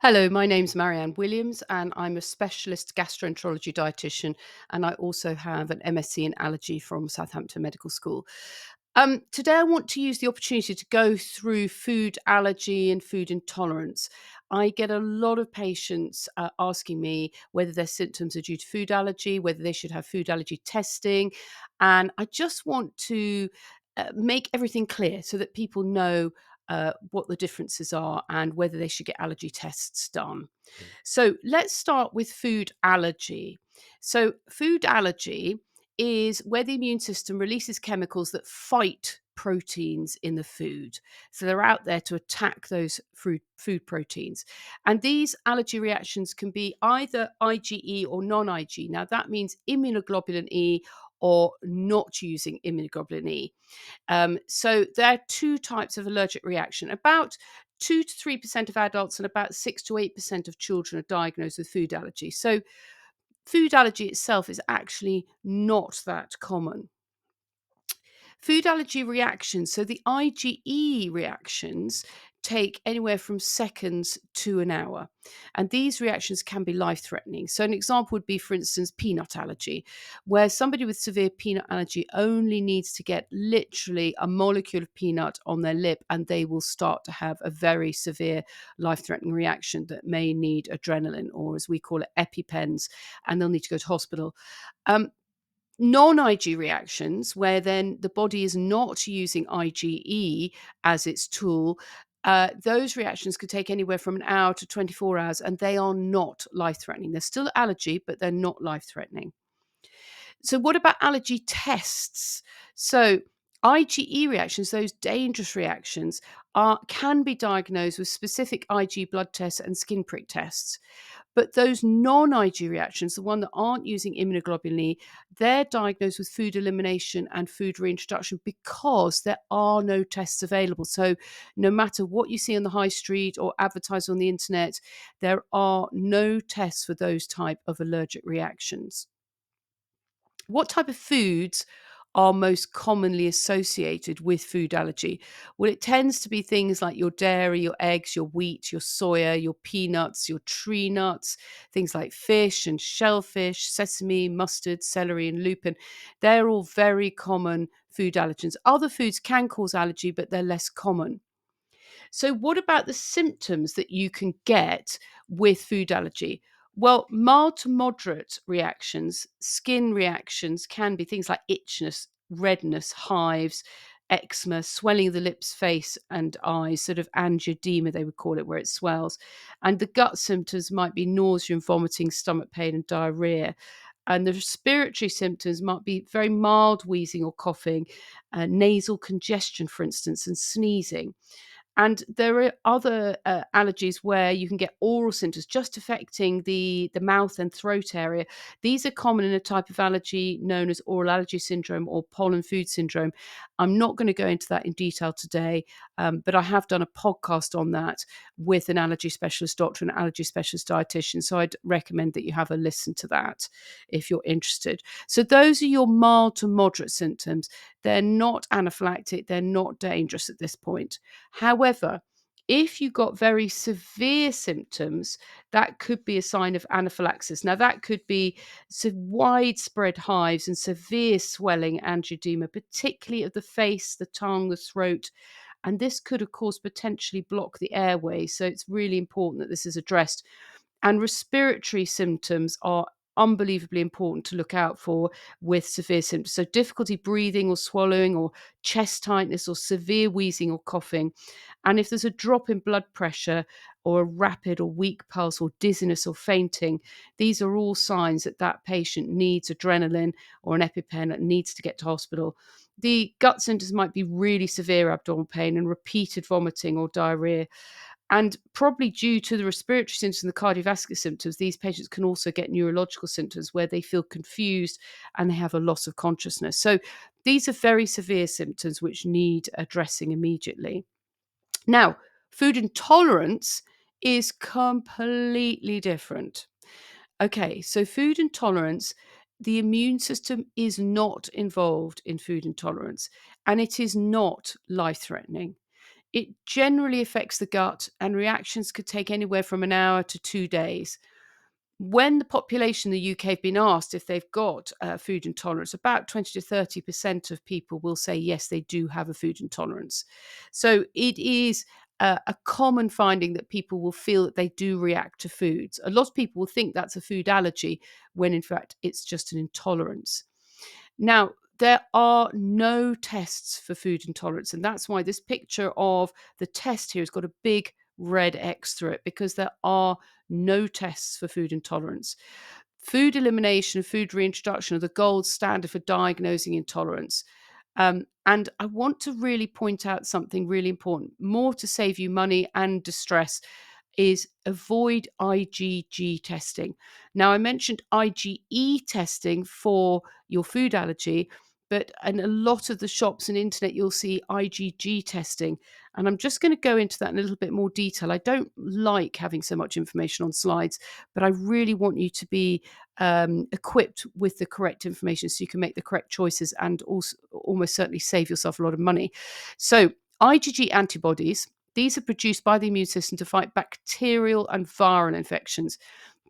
Hello, my name's Marianne Williams, and I'm a specialist gastroenterology dietitian, and I also have an MSc in allergy from Southampton Medical School. Today, I want to use the opportunity to go through food allergy and food intolerance. I get a lot of patients asking me whether their symptoms are due to food allergy, whether they should have food allergy testing, and I just want to make everything clear so that people know what the differences are and whether they should get allergy tests done. Mm. So let's start with food allergy. So, food allergy is where the immune system releases chemicals that fight proteins in the food. So, they're out there to attack those food proteins. And these allergy reactions can be either IgE or non IgE. Now, that means immunoglobulin E or not using immunoglobulin E. So there are two types of allergic reaction. About 2 to 3% of adults and about 6 to 8% of children are diagnosed with food allergy. So food allergy itself is actually not that common. Food allergy reactions, so the IgE reactions take anywhere from seconds to an hour. And these reactions can be life threatening. So, an example would be, for instance, peanut allergy, where somebody with severe peanut allergy only needs to get literally a molecule of peanut on their lip and they will start to have a very severe life threatening reaction that may need adrenaline, or as we call it, EpiPens, and they'll need to go to hospital. Um, Non-Ig reactions, where then the body is not using IgE as its tool, those reactions could take anywhere from an hour to 24 hours, and they are not life-threatening. They're still allergy, but they're not life-threatening. So, what about allergy tests? So, IgE reactions, those dangerous reactions, can be diagnosed with specific Ig blood tests and skin prick tests. But those non-Ig reactions, the one that aren't using immunoglobulin E, they're diagnosed with food elimination and food reintroduction because there are no tests available. So no matter what you see on the high street or advertised on the internet, there are no tests for those type of allergic reactions. What type of foods are most commonly associated with food allergy? Well, it tends to be things like your dairy, your eggs, your wheat, your soya, your peanuts, your tree nuts, things like fish and shellfish, sesame, mustard, celery, and lupin. They're all very common food allergens. Other foods can cause allergy, but they're less common. So, what about the symptoms that you can get with food allergy? Well, mild to moderate reactions, skin reactions can be things like itchiness, redness, hives, eczema, swelling of the lips, face, and eyes, sort of angioedema, they would call it, where it swells. And the gut symptoms might be nausea and vomiting, stomach pain, and diarrhea. And the respiratory symptoms might be very mild wheezing or coughing, nasal congestion, for instance, and sneezing. And there are other allergies where you can get oral symptoms just affecting the mouth and throat area. These are common in a type of allergy known as oral allergy syndrome or pollen food syndrome. I'm not going to go into that in detail today, but I have done a podcast on that with an allergy specialist doctor and allergy specialist dietitian. So I'd recommend that you have a listen to that if you're interested. So those are your mild to moderate symptoms. They're not anaphylactic, they're not dangerous at this point. However, if you got very severe symptoms, that could be a sign of anaphylaxis. Now, that could be widespread hives and severe swelling, angioedema, particularly of the face, the tongue, the throat. And this could, of course, potentially block the airway. So it's really important that this is addressed. And respiratory symptoms are unbelievably important to look out for with severe symptoms. So, difficulty breathing or swallowing, or chest tightness, or severe wheezing or coughing. And if there's a drop in blood pressure, or a rapid or weak pulse, or dizziness or fainting, these are all signs that that patient needs adrenaline or an EpiPen and needs to get to hospital. The gut symptoms might be really severe abdominal pain and repeated vomiting or diarrhea. And probably due to the respiratory symptoms and the cardiovascular symptoms, these patients can also get neurological symptoms where they feel confused and they have a loss of consciousness. So these are very severe symptoms which need addressing immediately. Now, food intolerance is completely different. Okay, so food intolerance, the immune system is not involved in food intolerance and it is not life threatening. It generally affects the gut, and reactions could take anywhere from an hour to 2 days. When the population in the UK have been asked if they've got food intolerance, about 20 to 30% of people will say yes, they do have a food intolerance. So it is a common finding that people will feel that they do react to foods. A lot of people will think that's a food allergy when in fact it's just an intolerance. Now, there are no tests for food intolerance, and that's why this picture of the test here has got a big red X through it, because there are no tests for food intolerance. Food elimination and food reintroduction are the gold standard for diagnosing intolerance. And I want to really point out something really important, more to save you money and distress, is avoid IgG testing. Now, I mentioned IgE testing for your food allergy, but in a lot of the shops and internet, you'll see IgG testing. And I'm just going to go into that in a little bit more detail. I don't like having so much information on slides, but I really want you to be equipped with the correct information so you can make the correct choices and also almost certainly save yourself a lot of money. So, IgG antibodies, these are produced by the immune system to fight bacterial and viral infections.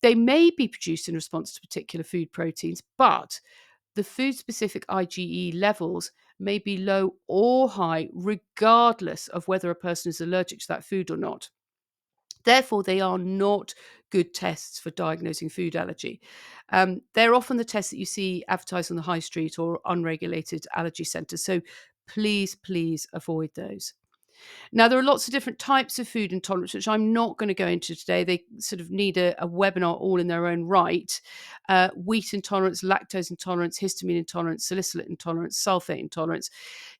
They may be produced in response to particular food proteins, but the food specific IgE levels may be low or high, regardless of whether a person is allergic to that food or not. Therefore, they are not good tests for diagnosing food allergy. They're often the tests that you see advertised on the high street or unregulated allergy centres. So please avoid those. Now, there are lots of different types of food intolerance, which I'm not going to go into today. They sort of need a webinar all in their own right. Wheat intolerance, lactose intolerance, histamine intolerance, salicylate intolerance, sulfate intolerance.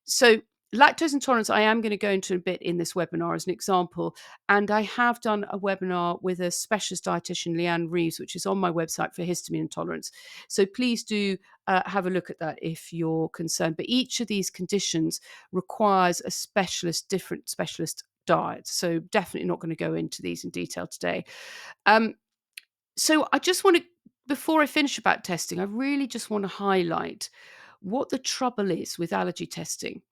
So lactose intolerance, I am going to go into a bit in this webinar as an example. And I have done a webinar with a specialist dietitian, Marianne Williams, which is on my website for histamine intolerance. So please do have a look at that if you're concerned. But each of these conditions requires a different specialist diet. So definitely not going to go into these in detail today. So I just want to, before I finish about testing, I really just want to highlight what the trouble is with allergy testing.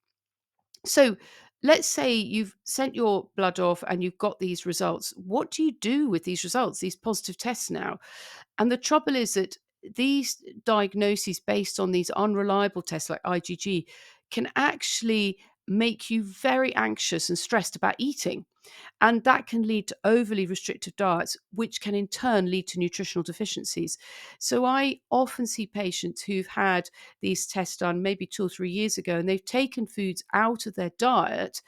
So let's say you've sent your blood off and you've got these results. What do you do with these results, these positive tests now? And the trouble is that these diagnoses based on these unreliable tests like IgG can actually make you very anxious and stressed about eating. And that can lead to overly restrictive diets, which can in turn lead to nutritional deficiencies. So I often see patients who've had these tests done maybe 2 or 3 years ago, and they've taken foods out of their diet.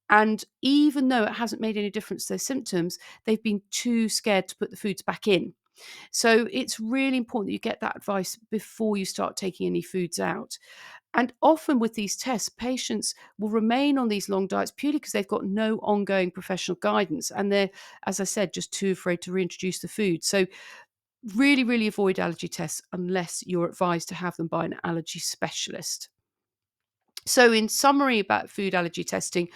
And even though it hasn't made any difference to their symptoms, they've been too scared to put the foods back in. So it's really important that you get that advice before you start taking any foods out. And often with these tests, patients will remain on these long diets purely because they've got no ongoing professional guidance. And they're, as I said, just too afraid to reintroduce the food. So really avoid allergy tests unless you're advised to have them by an allergy specialist. So in summary about food allergy testing,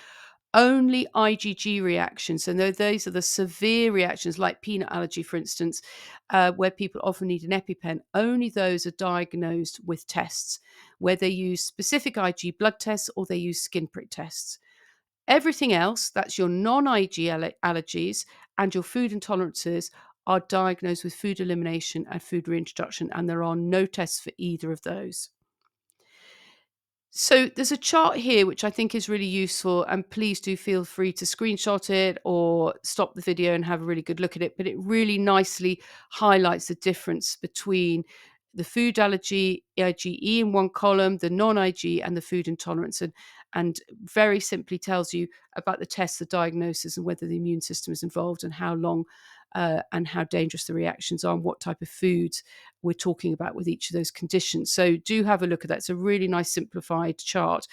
only IgG reactions, and those are the severe reactions like peanut allergy, for instance, where people often need an EpiPen, only those are diagnosed with tests, where they use specific Ig blood tests or they use skin prick tests. Everything else, that's your non-Ig allergies and your food intolerances, are diagnosed with food elimination and food reintroduction, and there are no tests for either of those. So there's a chart here which I think is really useful, and please do feel free to screenshot it or stop the video and have a really good look at it. But it really nicely highlights the difference between the food allergy, IgE in one column, the non-Ig, and the food intolerance, and very simply tells you about the tests, the diagnosis, and whether the immune system is involved and how long and how dangerous the reactions are and what type of foods we're talking about with each of those conditions. So do have a look at that. It's a really nice simplified chart.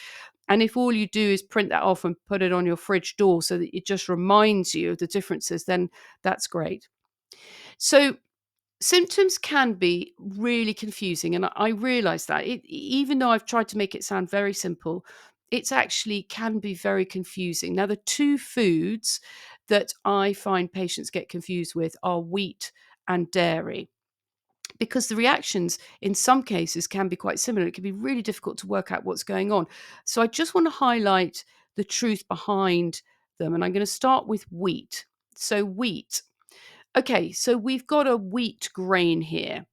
And if all you do is print that off and put it on your fridge door so that it just reminds you of the differences, then that's great. So symptoms can be really confusing, and I realize that. Even though I've tried to make it sound very simple, it's actually can be very confusing. Now, the two foods that I find patients get confused with are wheat and dairy, because the reactions in some cases can be quite similar. It can be really difficult to work out what's going on. So I just want to highlight the truth behind them, and I'm going to start with wheat. So wheat. Okay, so we've got a wheat grain here,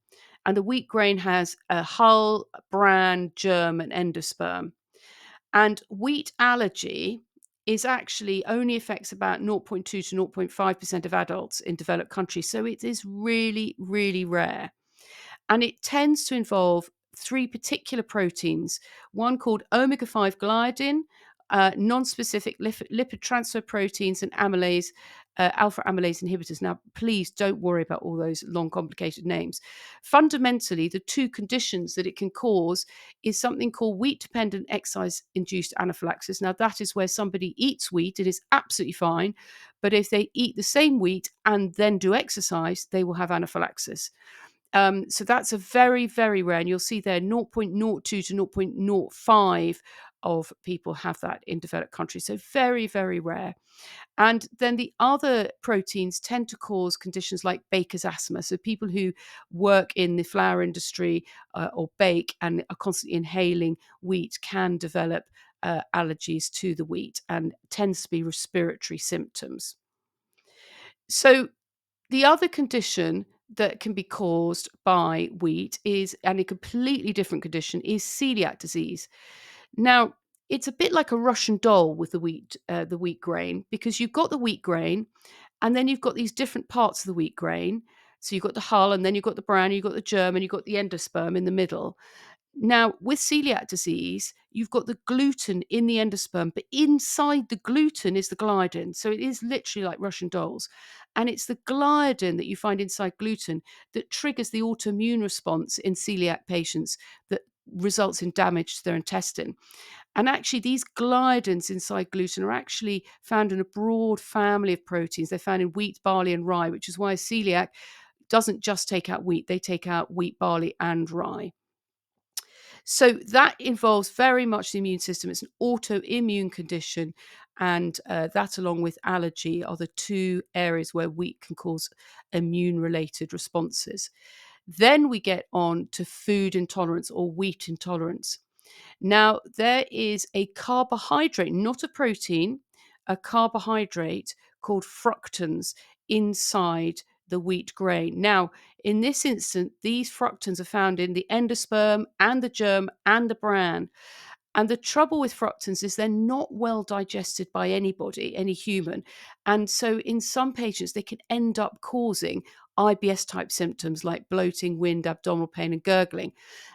and the wheat grain has a hull, bran, germ, and endosperm. And wheat allergy is actually only affects about 0.2 to 0.5% of adults in developed countries. So it is really, really rare. And it tends to involve three particular proteins, one called omega 5 gliadin, non-specific lipid transfer proteins, and amylase, alpha amylase inhibitors. Now, please don't worry about all those long, complicated names. Fundamentally, the two conditions that it can cause is something called wheat-dependent exercise-induced anaphylaxis. Now, that is where somebody eats wheat, it is absolutely fine, but if they eat the same wheat and then do exercise, they will have anaphylaxis. So that's a very, very rare, and you'll see there 0.02 to 0.05 of people have that in developed countries. So very, very rare. And then the other proteins tend to cause conditions like baker's asthma. So people who work in the flour industry or bake and are constantly inhaling wheat can develop allergies to the wheat, and tends to be respiratory symptoms. So the other condition that can be caused by wheat is, and a completely different condition, is celiac disease. Now, it's a bit like a Russian doll with the wheat grain, because you've got the wheat grain, and then you've got these different parts of the wheat grain. So you've got the hull, and then you've got the bran, you've got the germ, and you've got the endosperm in the middle. Now, with celiac disease, you've got the gluten in the endosperm, but inside the gluten is the gliadin. So it is literally like Russian dolls. And it's the gliadin that you find inside gluten that triggers the autoimmune response in celiac patients that results in damage to their intestine. And actually, these gliadins inside gluten are actually found in a broad family of proteins. They're found in wheat, barley, and rye, which is why celiac doesn't just take out wheat, they take out wheat, barley, and rye. So that involves very much the immune system. It's an autoimmune condition, and that, along with allergy, are the two areas where wheat can cause immune related responses. Then we get on to food intolerance or wheat intolerance. Now, there is a carbohydrate, not a protein, a carbohydrate called fructans inside the wheat grain. Now, in this instance, these fructans are found in the endosperm and the germ and the bran. And the trouble with fructans is they're not well digested by anybody, any human. And so in some patients, they can end up causing IBS type symptoms like bloating, wind, abdominal pain, and gurgling.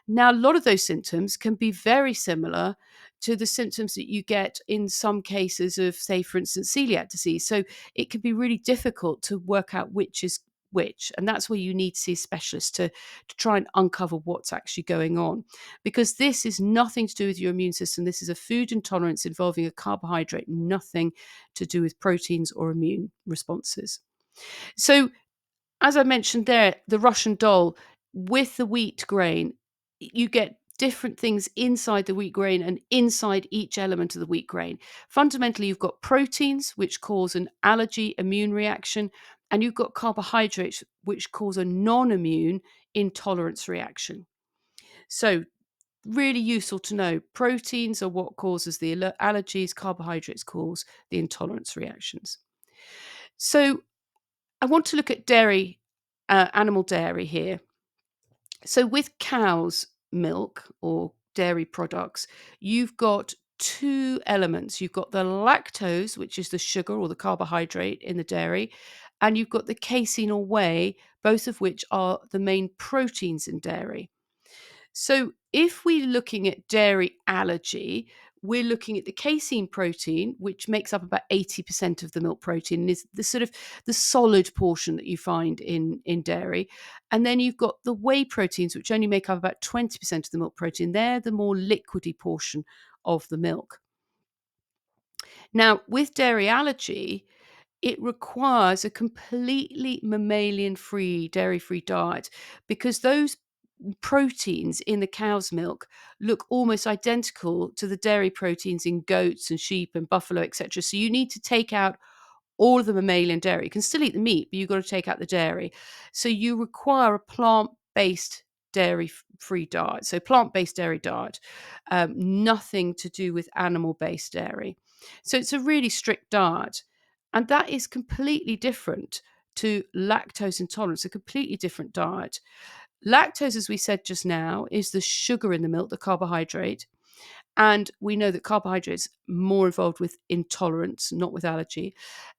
Now, a lot of those symptoms can be very similar to the symptoms that you get in some cases of, say, for instance, celiac disease. So it can be really difficult to work out which is which. And that's where you need to see a specialist to try and uncover what's actually going on, because this is nothing to do with your immune system. This is a food intolerance involving a carbohydrate, nothing to do with proteins or immune responses. So, as I mentioned there, the Russian doll with the wheat grain, you get different things inside the wheat grain and inside each element of the wheat grain. Fundamentally, you've got proteins, which cause an allergy immune reaction, and you've got carbohydrates, which cause a non immune intolerance reaction. So, really useful to know. Proteins are what causes the allergies, carbohydrates cause the intolerance reactions. So I want to look at dairy, animal dairy here. So with cow's milk or dairy products, you've got two elements. You've got the lactose, which is the sugar or the carbohydrate in the dairy, and you've got the casein or whey, both of which are the main proteins in dairy. So if we're looking at dairy allergy, we're looking at the casein protein, which makes up about 80% of the milk protein, and is the sort of the solid portion that you find in dairy. And then you've got the whey proteins, which only make up about 20% of the milk protein. They're the more liquidy portion of the milk. Now, with dairy allergy, it requires a completely mammalian free, dairy free diet, because those proteins in the cow's milk look almost identical to the dairy proteins in goats and sheep and buffalo, etc. So you need to take out all of the mammalian dairy. You can still eat the meat, but you've got to take out the dairy. So you require a plant-based dairy free diet. So plant-based dairy diet, nothing to do with animal-based dairy. So it's a really strict diet. And that is completely different to lactose intolerance, a completely different diet. Lactose, as we said just now, is the sugar in the milk, the carbohydrate. And we know that carbohydrates more involved with intolerance, not with allergy.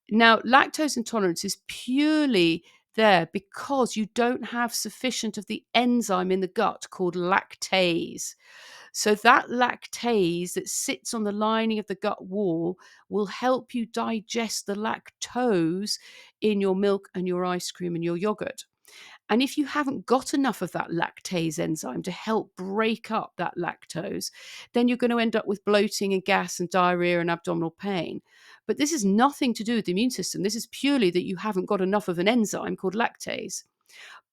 Now, lactose intolerance is purely there because you don't have sufficient of the enzyme in the gut called lactase. So, that lactase that sits on the lining of the gut wall will help you digest the lactose in your milk and your ice cream and your yogurt. And if you haven't got enough of that lactase enzyme to help break up that lactose, then you're going to end up with bloating and gas and diarrhea and abdominal pain. But this is nothing to do with the immune system. This is purely that you haven't got enough of an enzyme called lactase.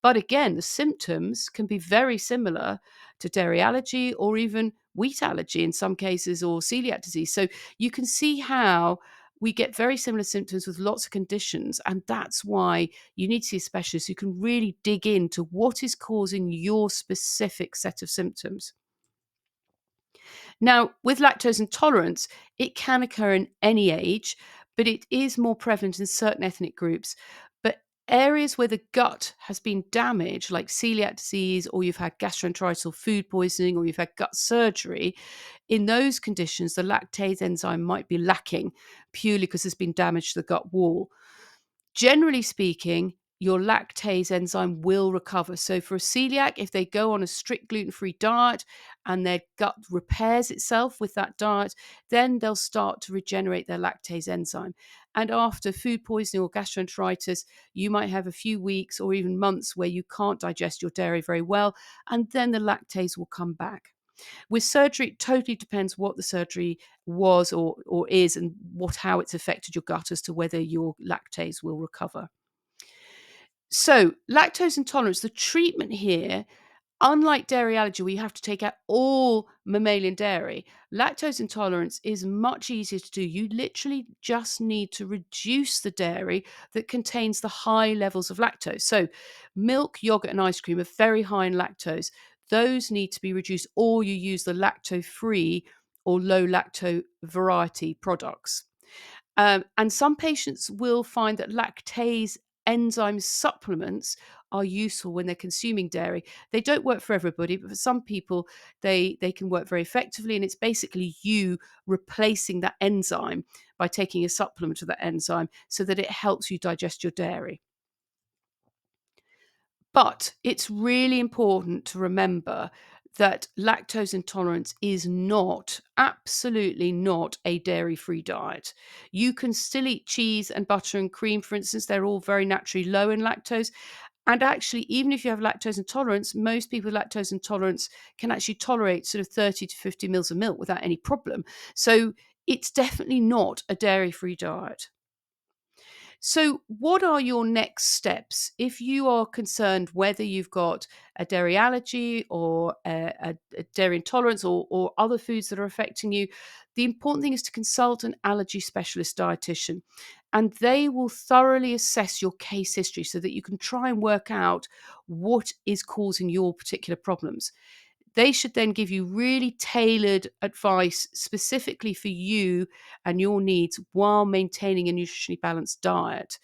But again, the symptoms can be very similar to dairy allergy or even wheat allergy in some cases, or celiac disease. So you can see how we get very similar symptoms with lots of conditions. And that's why you need to see a specialist who can really dig into what is causing your specific set of symptoms. Now, with lactose intolerance, it can occur in any age, but it is more prevalent in certain ethnic groups. But areas where the gut has been damaged, like celiac disease, or you've had gastroenteritis food poisoning, or you've had gut surgery, in those conditions, the lactase enzyme might be lacking purely because there's been damage to the gut wall. Generally speaking, your lactase enzyme will recover. So for a celiac, if they go on a strict gluten-free diet and their gut repairs itself with that diet, then they'll start to regenerate their lactase enzyme. And after food poisoning or gastroenteritis, you might have a few weeks or even months where you can't digest your dairy very well, and then the lactase will come back. With surgery, it totally depends what the surgery was or is, and how it's affected your gut as to whether your lactase will recover. So, lactose intolerance, the treatment here, unlike dairy allergy, where you have to take out all mammalian dairy, lactose intolerance is much easier to do. You literally just need to reduce the dairy that contains the high levels of lactose. So, milk, yogurt, and ice cream are very high in lactose. Those need to be reduced, or you use the lacto free or low lacto variety products. And some patients will find that lactase enzyme supplements are useful when they're consuming dairy. They don't work for everybody, but for some people, they can work very effectively. And it's basically you replacing that enzyme by taking a supplement of that enzyme so that it helps you digest your dairy. But it's really important to remember that lactose intolerance is not, absolutely not, a dairy free diet. You can still eat cheese and butter and cream, for instance, they're all very naturally low in lactose. And actually, even if you have lactose intolerance, most people with lactose intolerance can actually tolerate sort of 30 to 50 mils of milk without any problem. So it's definitely not a dairy free diet. So, what are your next steps if you are concerned whether you've got a dairy allergy or a dairy intolerance, or other foods that are affecting you? The important thing is to consult an allergy specialist dietitian, and they will thoroughly assess your case history so that you can try and work out what is causing your particular problems. They should then give you really tailored advice specifically for you and your needs while maintaining a nutritionally balanced diet.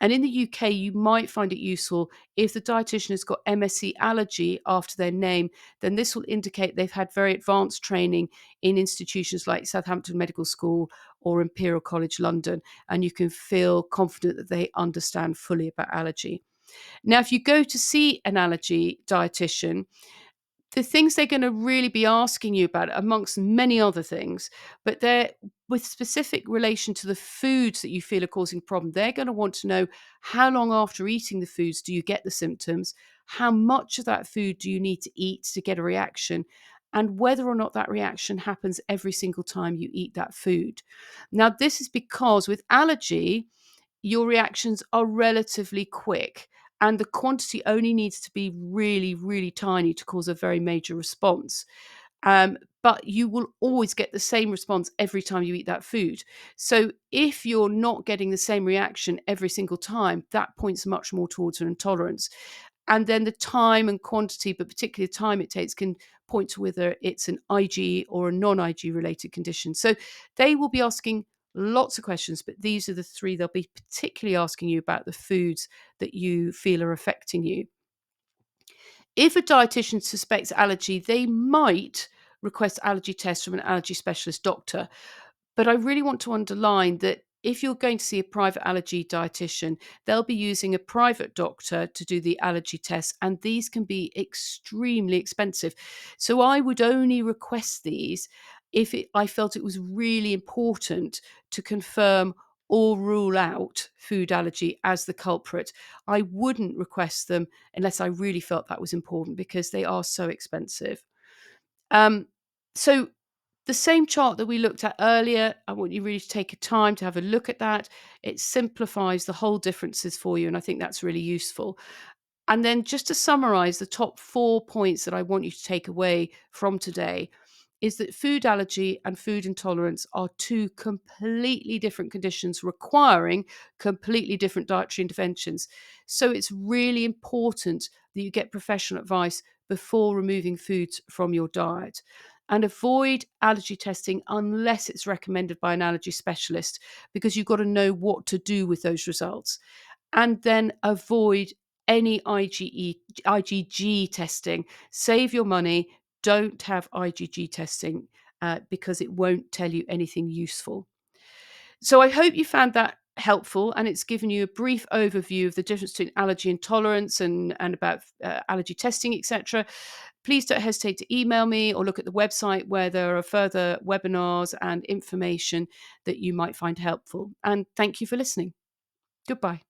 And in the UK, you might find it useful if the dietitian has got MSc allergy after their name, then this will indicate they've had very advanced training in institutions like Southampton Medical School or Imperial College London, and you can feel confident that they understand fully about allergy. Now, if you go to see an allergy dietitian, the things they're going to really be asking you about, amongst many other things, but they're with specific relation to the foods that you feel are causing problem. They're going to want to know how long after eating the foods do you get the symptoms, how much of that food do you need to eat to get a reaction, and whether or not that reaction happens every single time you eat that food. Now, this is because with allergy, your reactions are relatively quick, and the quantity only needs to be really, really tiny to cause a very major response. But you will always get the same response every time you eat that food. So if you're not getting the same reaction every single time, that points much more towards an intolerance. And then the time and quantity, but particularly the time it takes, can point to whether it's an IG or a non-IG related condition. So they will be asking lots of questions, but these are the three they'll be particularly asking you about: the foods that you feel are affecting you. If a dietitian suspects allergy, they might request allergy tests from an allergy specialist doctor. But I really want to underline that if you're going to see a private allergy dietitian, they'll be using a private doctor to do the allergy tests, and these can be extremely expensive. So I would only request these if I felt it was really important to confirm or rule out food allergy as the culprit. I wouldn't request them unless I really felt that was important, because they are so expensive. Um, so the same chart that we looked at earlier, I want you really to take a time to have a look at that. It simplifies the whole differences for you, and I think that's really useful. And then just to summarize the top 4 points that I want you to take away from today is that food allergy and food intolerance are two completely different conditions requiring completely different dietary interventions. So it's really important that you get professional advice before removing foods from your diet. And avoid allergy testing unless it's recommended by an allergy specialist, because you've got to know what to do with those results. And then avoid any IgG testing. Save your money. Don't have IgG testing, because it won't tell you anything useful. So I hope you found that helpful, and it's given you a brief overview of the difference between allergy intolerance and about allergy testing, etc. Please don't hesitate to email me or look at the website, where there are further webinars and information that you might find helpful. And thank you for listening. Goodbye.